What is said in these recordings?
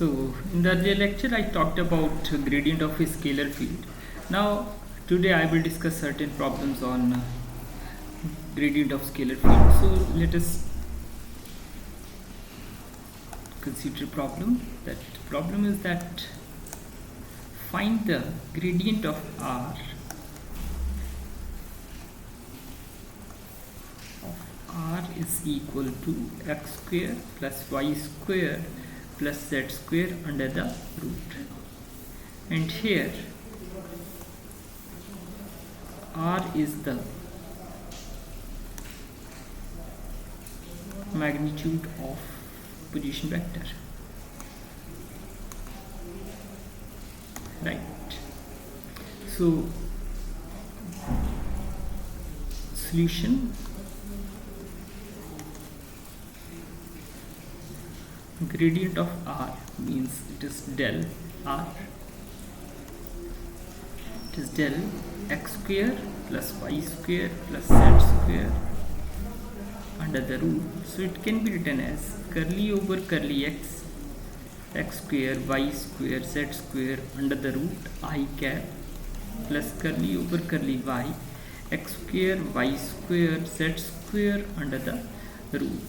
So in the earlier lecture I talked about gradient of a scalar field. Now today I will discuss certain problems on gradient of scalar field. So let us consider a problem. That problem is that find the gradient of R is equal to x square plus y square plus z square under the root, and here R is the magnitude of position vector, right? So solution: gradient of R means it is del R, it is del x square plus y square plus z square under the root. So it can be written as curly over curly x square y square z square under the root I cap plus curly over curly y x square y square z square under the root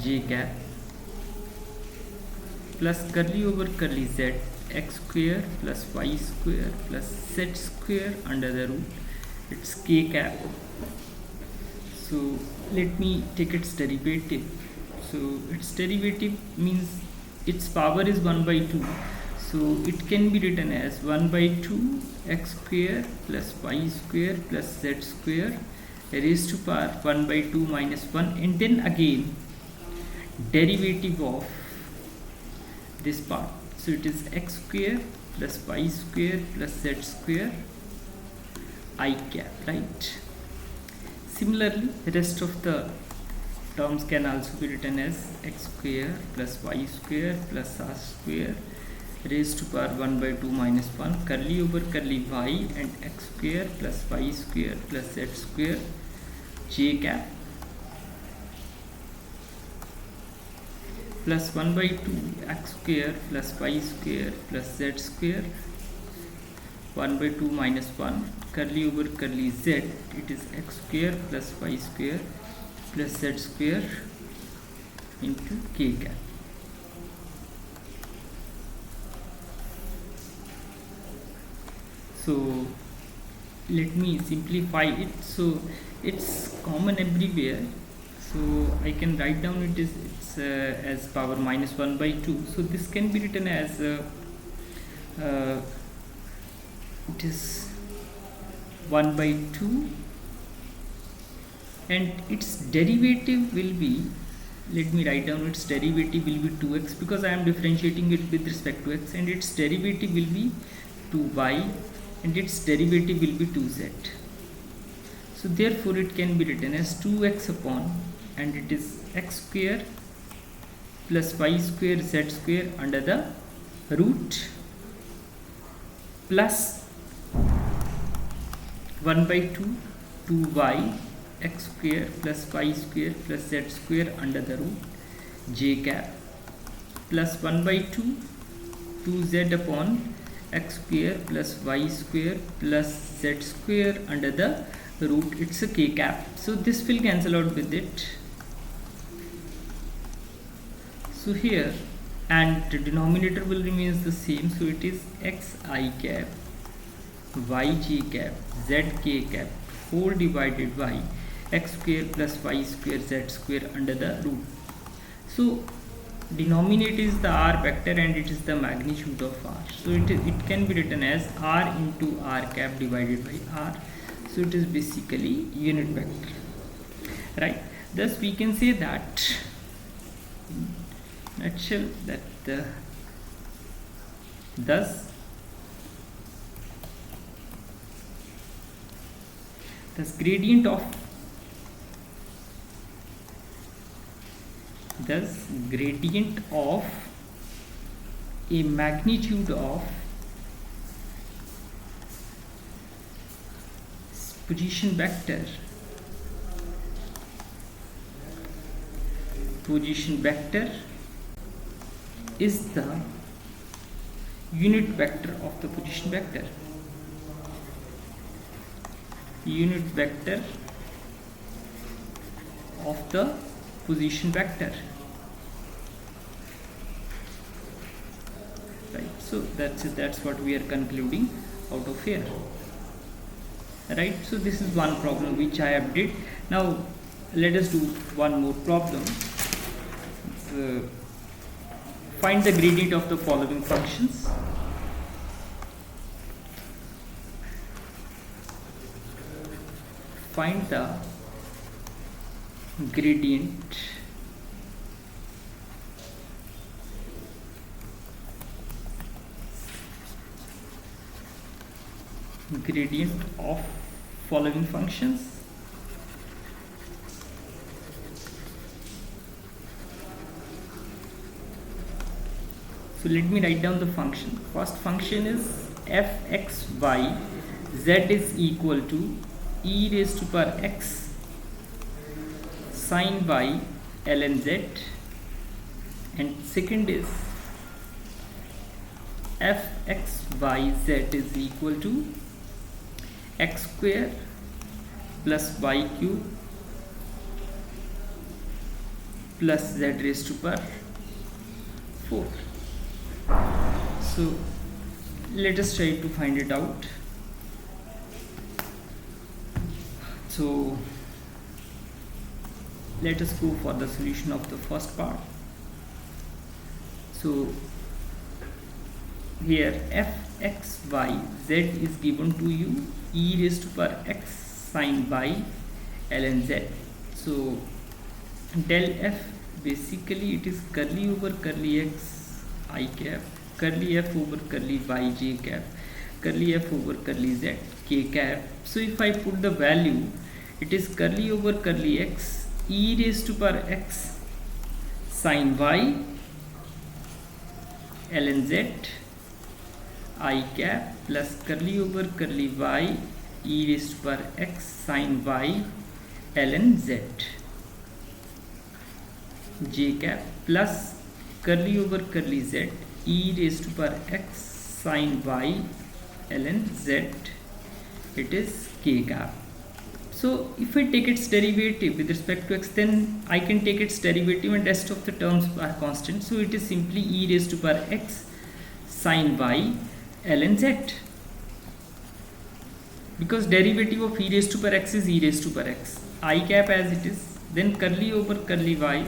j cap plus curly over curly z x square plus y square plus z square under the root it's k cap. So let me take its derivative. So its derivative means its power is 1 by 2, so it can be written as 1 by 2 x square plus y square plus z square raised to power 1 by 2 minus 1, and then again derivative of this part. So it is x square plus y square plus z square I cap, right? Similarly, the rest of the terms can also be written as x square plus y square plus r square raised to power 1 by 2 minus 1 curly over curly y and x square plus y square plus z square j cap plus 1 by 2 x square plus y square plus z square 1 by 2 minus 1 curly over curly z, it is x square plus y square plus z square into k cap. So let me simplify it. So it's common everywhere, so I can write down it's as power minus 1 by 2. So this can be written as it is 1 by 2, and its derivative will be, let me write down its derivative will be 2x because I am differentiating it with respect to x, and its derivative will be 2y and its derivative will be 2z. So therefore it can be written as 2x upon, and it is x square plus y square z square under the root plus 1 by 2 2y x square plus y square plus z square under the root j cap plus 1 by 2 2z upon x square plus y square plus z square under the root it's a k cap. So this will cancel out with it. So here, and the denominator will remains the same, so it is x I cap y j cap z k cap whole divided by x square plus y square z square under the root. So denominator is the r vector and it is the magnitude of r, so it can be written as r into r cap divided by r. So it is basically unit vector, right? Thus we can say that in nutshell that thus gradient of a magnitude of position vector is the unit vector of the position vector. Unit vector of the position vector. Right, so that's it. That's what we are concluding out of here. Right, so this is one problem which I have did. Now let us do one more problem. Find the gradient of the following functions. Find the gradient of following functions. So let me write down the function. First function is f(x,y) z is equal to e raised to power x sin y ln z, and second is f(x,y,z) is equal to x square plus y cube plus z raised to power 4. So let us try to find it out. So let us go for the solution of the first part. So here f(x,y,z) is given to you e raised to power x sin y ln z. So del f, basically it is curly over curly x I cap, curly f over curly y j cap, curly f over curly z k cap. So if I put the value, it is curly over curly x e raised to power x sin y ln z I cap plus curly over curly y e raised to power x sin y ln z j cap plus curly over curly z e raised to power x sin y ln z, it is k cap. So if I take its derivative with respect to x, then I can take its derivative and rest of the terms are constant. So it is simply e raised to power x sin y ln z, because derivative of e raised to power x is e raised to power x I cap as it is, then curly over curly y,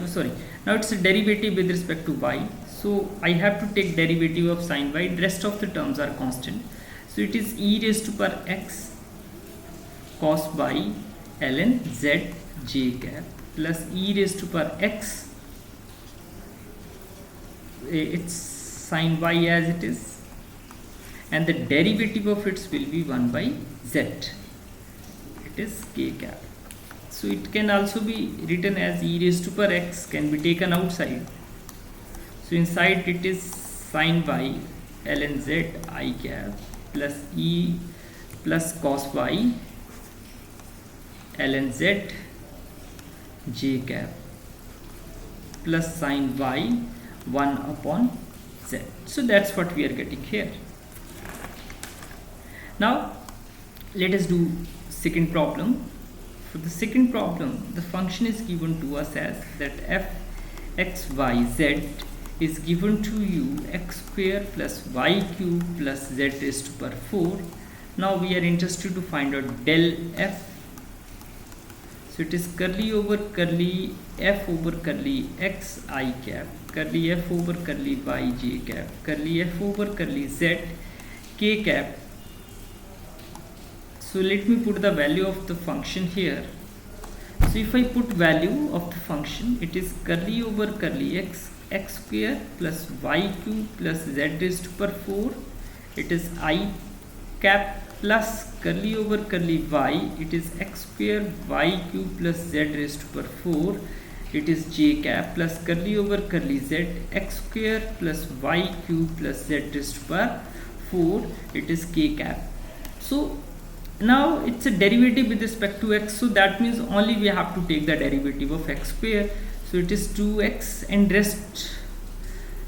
now it's a derivative with respect to y, so I have to take derivative of sin y, rest of the terms are constant. So it is e raised to power x cos y ln z j cap plus e raised to power x, it's sin y as it is, and the derivative of it will be 1 by z, it is k cap. So it can also be written as e raised to power x can be taken outside. So inside it is sin y ln z I cap plus e plus cos y ln z j cap plus sin y 1 upon z. So that's what we are getting here. Now let us do second problem. For the second problem, the function is given to us as that f(x,y,z) is given to you x square plus y cube plus z raised to power 4. Now we are interested to find out del f. So it is curly over curly f over curly x I cap, curly f over curly y j cap, curly f over curly z k cap. So let me put the value of the function here. So if I put value of the function, it is curly over curly x square plus y cube plus z raised to power 4, it is I cap plus curly over curly y, it is x square y cube plus z raised to power 4, it is j cap plus curly over curly z x square plus y cube plus z raised to power 4, it is k cap. So now it's a derivative with respect to x, so that means only we have to take the derivative of x square. So it is 2x and rest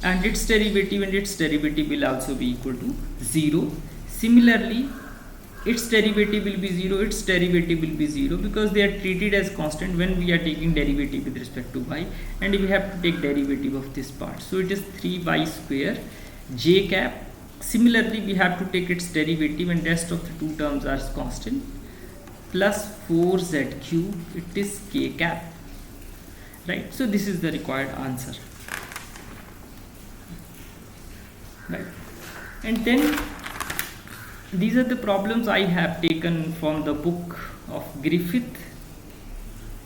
and its derivative will also be equal to 0. Similarly, its derivative will be 0, its derivative will be 0, because they are treated as constant when we are taking derivative with respect to y, and we have to take derivative of this part. So it is 3y square j cap. Similarly, we have to take its derivative, and rest of the two terms are constant, plus 4z cube, it is k cap, right? So this is the required answer, right? And then these are the problems I have taken from the book of Griffith,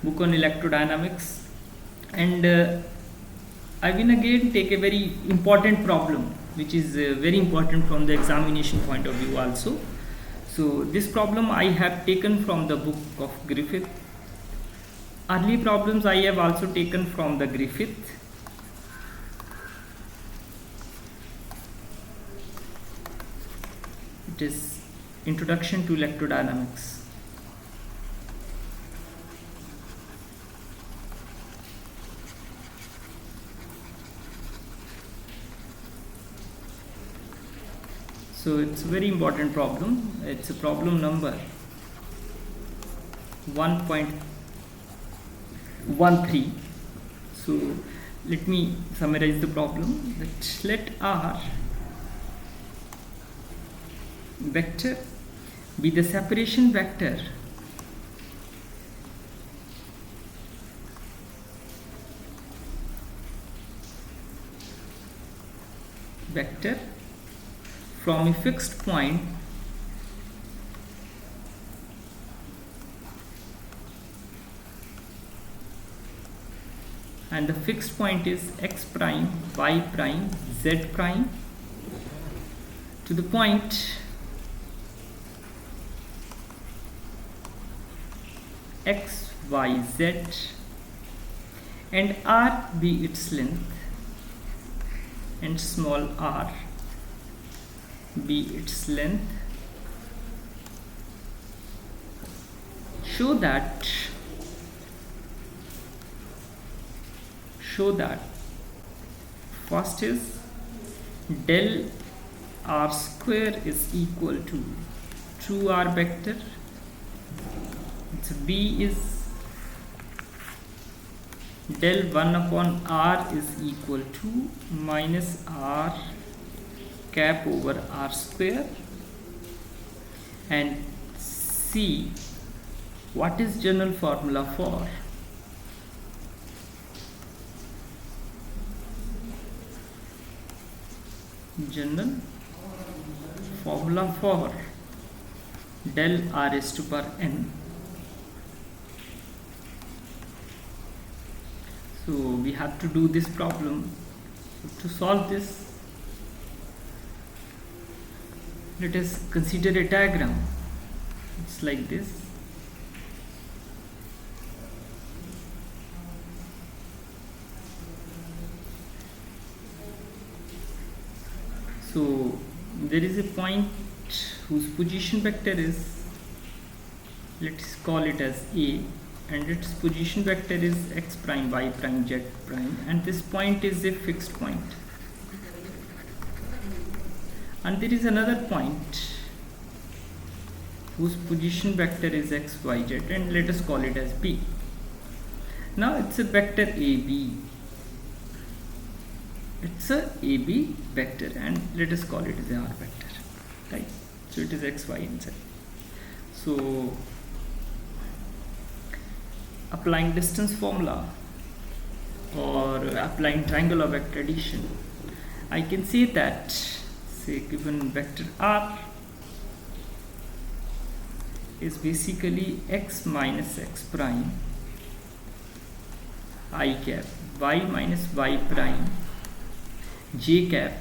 book on electrodynamics, and I will again take a very important problem, which is very important from the examination point of view also. So this problem I have taken from the book of Griffith. Early problems I have also taken from the Griffith. It is Introduction to Electrodynamics. So it's a very important problem. It's a problem number 1.13. So let me summarize the problem. Let R vector be the separation vector from a fixed point and the fixed point is x prime, y prime, z prime to the point x, y, z, and r be its length and small r be its length. Show that first is del r square is equal to 2r vector. So B is del 1 upon r is equal to minus r cap over r square, and C, what is general formula for del r raised to power n. So we have to do this problem. To solve this, let us consider a diagram. It's like this. So there is a point whose position vector is, let's call it as A, and its position vector is x prime, y prime, z prime, and this point is a fixed point. And there is another point whose position vector is x, y, z, and let us call it as B. Now it's a vector AB. It's a AB vector, and let us call it as a R vector, right? So it is x, y, and z. So applying distance formula or applying triangle of vector addition, I can say that, say, given vector R is basically x minus x prime I cap, y minus y prime j cap,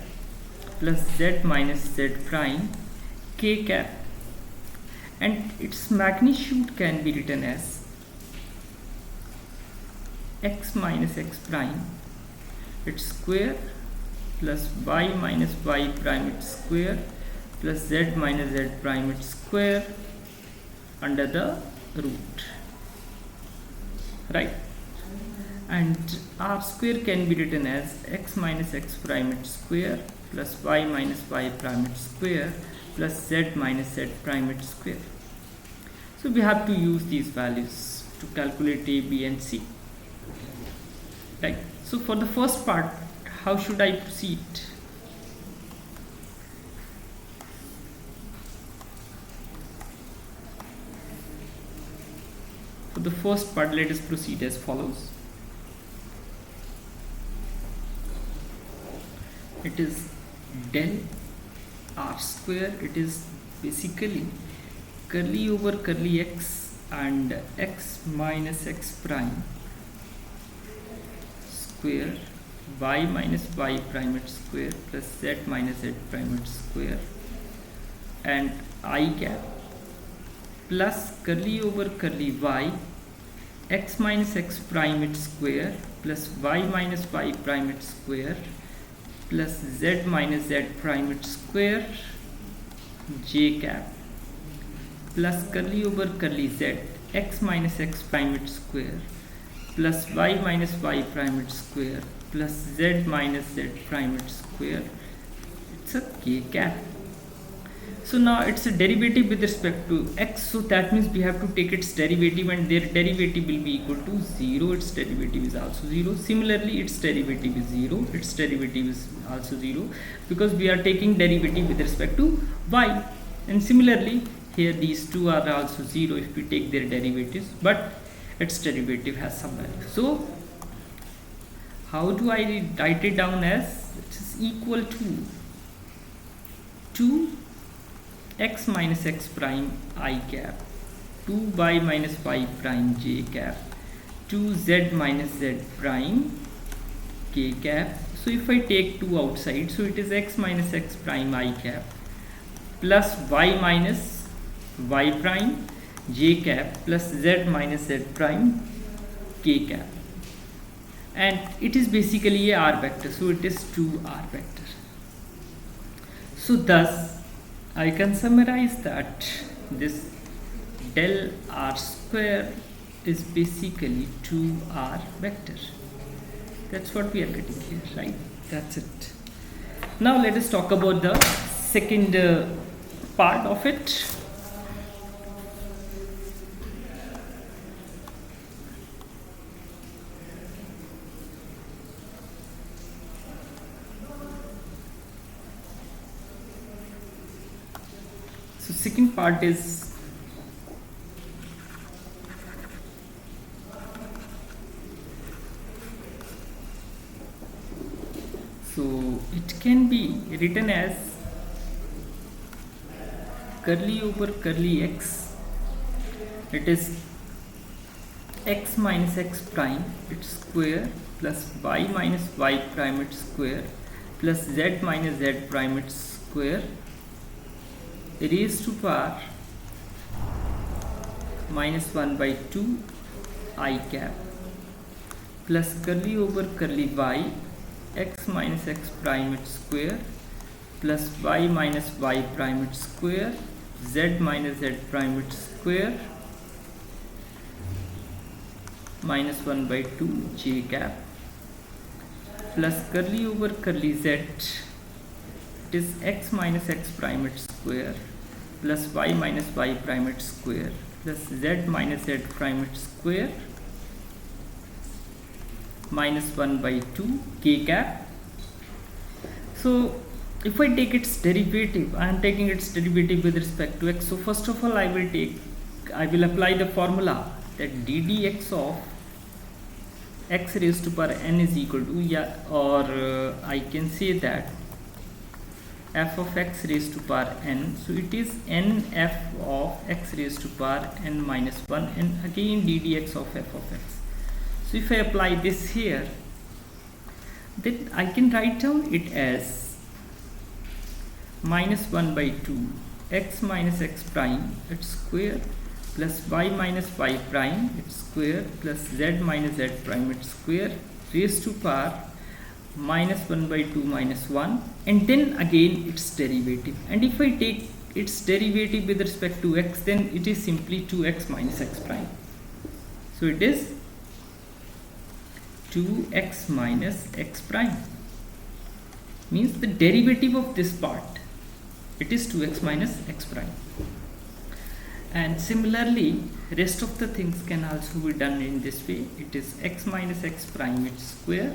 plus z minus z prime k cap, and its magnitude can be written as x minus x prime its square plus y minus y prime its square plus z minus z prime its square under the root, right? and r square can be written as x minus x prime its square plus y minus y prime its square plus z minus z prime its square. So we have to use these values to calculate a, b and c. Right. So for the first part, how should I proceed? For the first part, let us proceed as follows. It is del r square. It is basically curly over curly x and x minus x prime square y minus y prime its square plus z minus z prime its square and I cap plus curly over curly y x minus x prime its square plus y minus y prime its square plus z minus z prime its square j cap plus curly over curly z x minus x prime its square plus y minus y prime its square plus z minus z prime its square. It's a k cap. So now it's a derivative with respect to x, so that means we have to take its derivative and their derivative will be equal to 0. Its derivative is also 0. Similarly, its derivative is 0. Its derivative is also 0 because we are taking derivative with respect to y. And similarly, here these two are also 0 if we take their derivatives, but its derivative has some value. So how do I write it down as? It is equal to 2 x minus x prime I cap, 2 y minus y prime j cap, 2 z minus z prime k cap. So if I take 2 outside, so it is x minus x prime I cap plus y minus y prime j cap plus z minus z prime k cap, and it is basically a r vector, so it is 2r vector. So thus I can summarize that this del r square is basically 2r vector. That's what we are getting here, right? That's it. Now let us talk about the second part of it. So second part is so it can be written as curly over curly x. It is x minus x prime its square plus y minus y prime its square plus z minus z prime its square raised to power minus 1 by 2 I cap plus curly over curly y x minus x prime its square plus y minus y prime its square z minus z prime its square minus 1 by 2 j cap plus curly over curly z, it is x minus x prime its square plus y minus y prime its square plus z minus z prime its square minus 1 by 2 k cap. So if I take its derivative, I am taking its derivative with respect to x. So first of all I will apply the formula that ddx of x raised to power n is equal to, I can say that f of x raised to power n, so it is n f of x raised to power n minus 1 and again ddx of f of x. So if I apply this here, then I can write down it as minus 1 by 2 x minus x prime its square plus y minus y prime its square plus z minus z prime its square raised to power minus 1 by 2 minus 1 and then again its derivative. And if I take its derivative with respect to x, then it is simply 2x minus x prime. So it is 2x minus x prime, means the derivative of this part, it is 2x minus x prime. And similarly rest of the things can also be done in this way. It is x minus x prime its square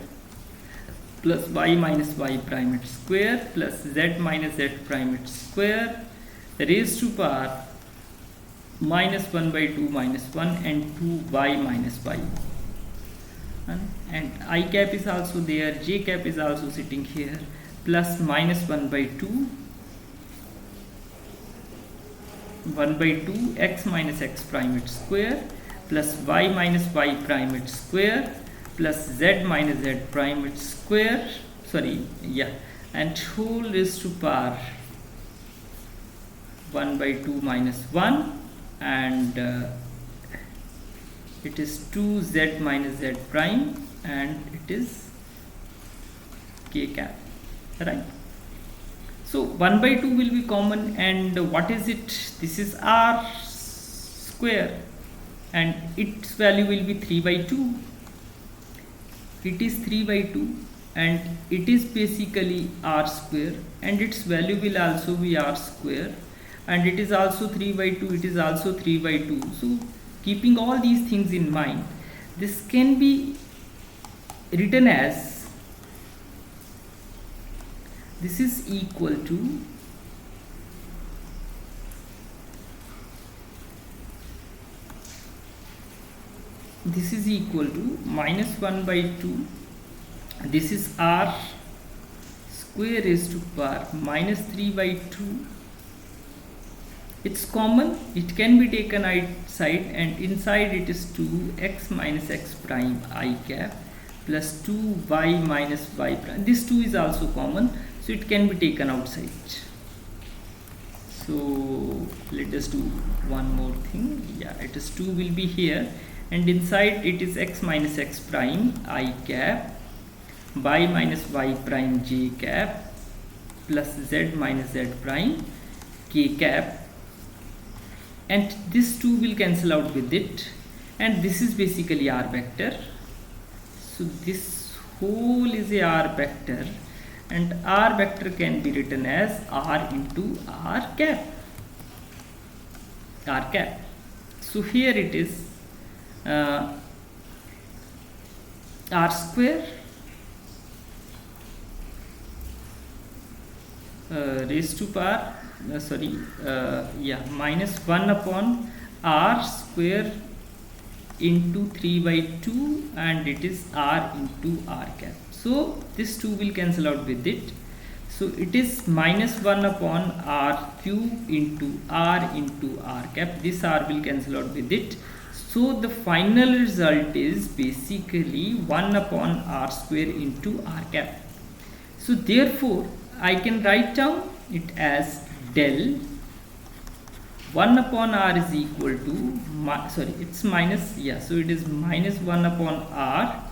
plus y minus y prime its square plus z minus z prime its square raised to power minus 1 by 2 minus 1 and 2y minus y. And I cap is also there, j cap is also sitting here, plus minus 1 by 2 x minus x prime its square plus y minus y prime its square plus z minus z prime its square, and whole raised to power 1 by 2 minus 1, and it is 2z minus z prime, and it is k cap, right? So 1 by 2 will be common, and what is it? This is r square and its value will be 3 by 2. It is 3 by 2 and it is basically r square, and its value will also be r square, and it is also 3 by 2, it is also 3 by 2. So keeping all these things in mind, this can be written as, this is equal to minus 1 by 2, this is r square raised to power minus 3 by 2. It's common, it can be taken outside, and inside it is 2x minus x prime I cap plus 2y minus y prime. This 2 is also common, so it can be taken outside. So let us do one more thing. It is 2 will be here, and inside it is x minus x prime I cap, y minus y prime j cap plus z minus z prime k cap, and this 2 will cancel out with it, and this is basically r vector. So this whole is a r vector, and r vector can be written as r into r cap. So here it is r square raised to power minus 1 upon r square into 3 by 2, and it is r into r cap. So this 2 will cancel out with it, so it is minus 1 upon r cube into r cap. This r will cancel out with it, so the final result is basically 1 upon r square into r cap. So therefore I can write down it as del 1 upon r is equal to it's minus, so it is minus 1 upon r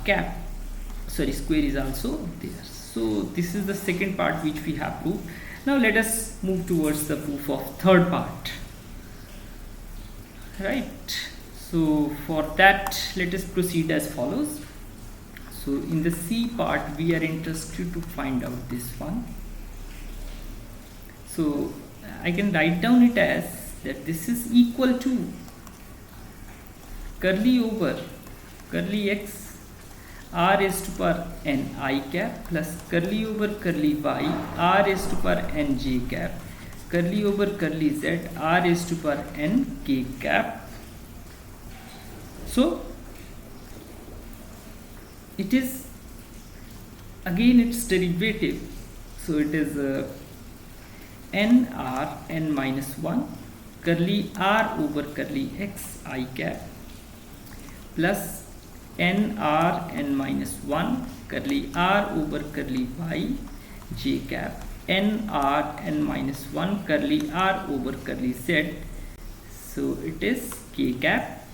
cap, square is also there. So this is the second part which we have proved. Now let us move towards the proof of third part, right? So for that let us proceed as follows. So in the C part we are interested to find out this one. So I can write down it as that this is equal to curly over curly x r raised to power n I cap plus curly over curly y r raised to power n j cap curly over curly z r raised to power n k cap. So it is again its derivative, so it is n r n minus 1 curly r over curly x I cap plus n r n minus 1 curly r over curly y j cap n r n minus 1 curly r over curly z, so it is k cap.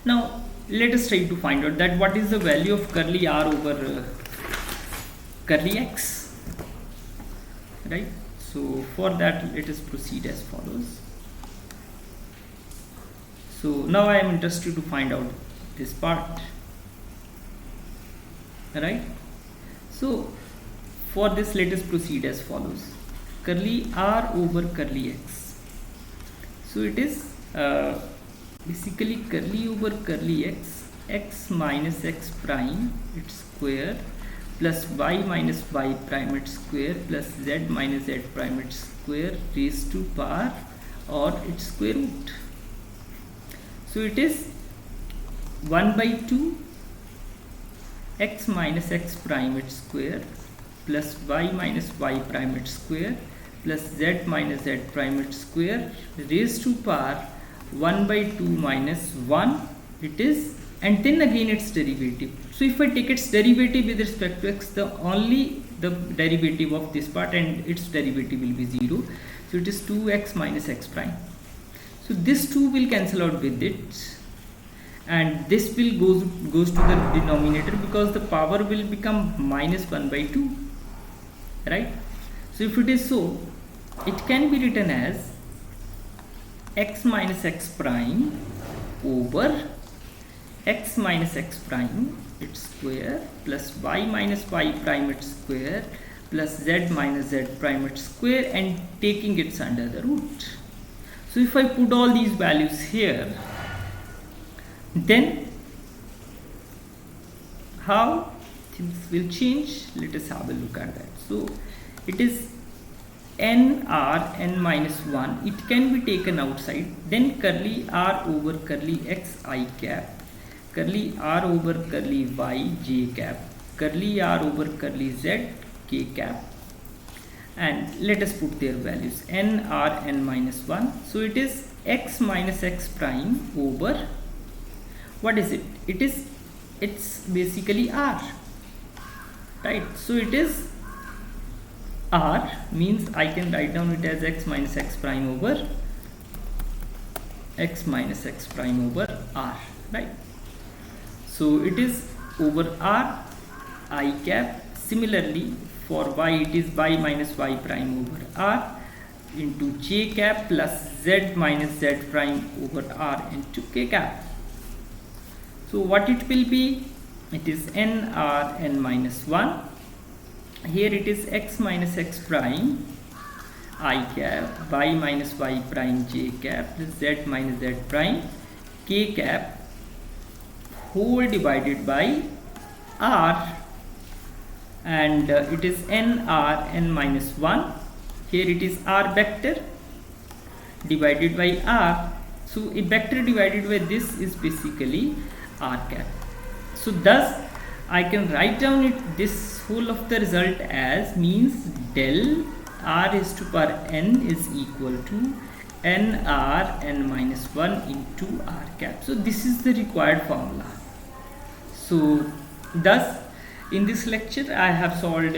Now let us try to find out that what is the value of curly r over curly x, right? So for that let us proceed as follows. So now I am interested to find out this part, right? So for this, let us proceed as follows. Curly r over curly x. So it is basically curly over curly x minus x prime its square plus y minus y prime its square plus z minus z prime its square raised to power or its square root. So it is 1 by 2 x minus x prime its square plus y minus y prime its square plus z minus z prime its square raised to power 1 by 2 minus 1 it is, and then again its derivative. So if I take its derivative with respect to x, only the derivative of this part and its derivative will be 0. So it is 2x minus x prime. So this 2 will cancel out with it, and this will goes to the denominator because the power will become minus 1 by 2, right? So if it is so, it can be written as x minus x prime over x minus x prime its square plus y minus y prime its square plus z minus z prime its square, and taking its under the root. So if I put all these values here, then how things will change? Let us have a look at that. So it is n r n minus 1, it can be taken outside, then curly r over curly x I cap, curly r over curly y j cap, curly r over curly z k cap, and let us put their values n r n minus 1. So it is x minus x prime over, what is it? It's basically r, right? So it is r, means I can write down it as x minus x prime over x minus x prime over r, right? So it is over r I cap. Similarly for y, it is y minus y prime over r into j cap plus z minus z prime over r into k cap. So what it will be? It is n r n minus 1. Here it is x minus x prime I cap, y minus y prime j cap plus z minus z prime k cap whole divided by r, and it is n r n minus 1. Here it is r vector divided by r. So a vector divided by this is basically r cap. So thus I can write down this whole of the result as, means del r is to power n is equal to n r n minus 1 into r cap. So this is the required formula. So thus in this lecture I have solved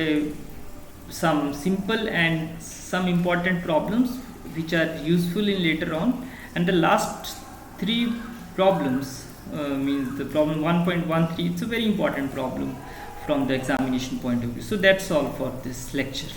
some simple and some important problems which are useful in later on, and the last 3 problems means the problem 1.13, it's a very important problem from the examination point of view. So that's all for this lecture.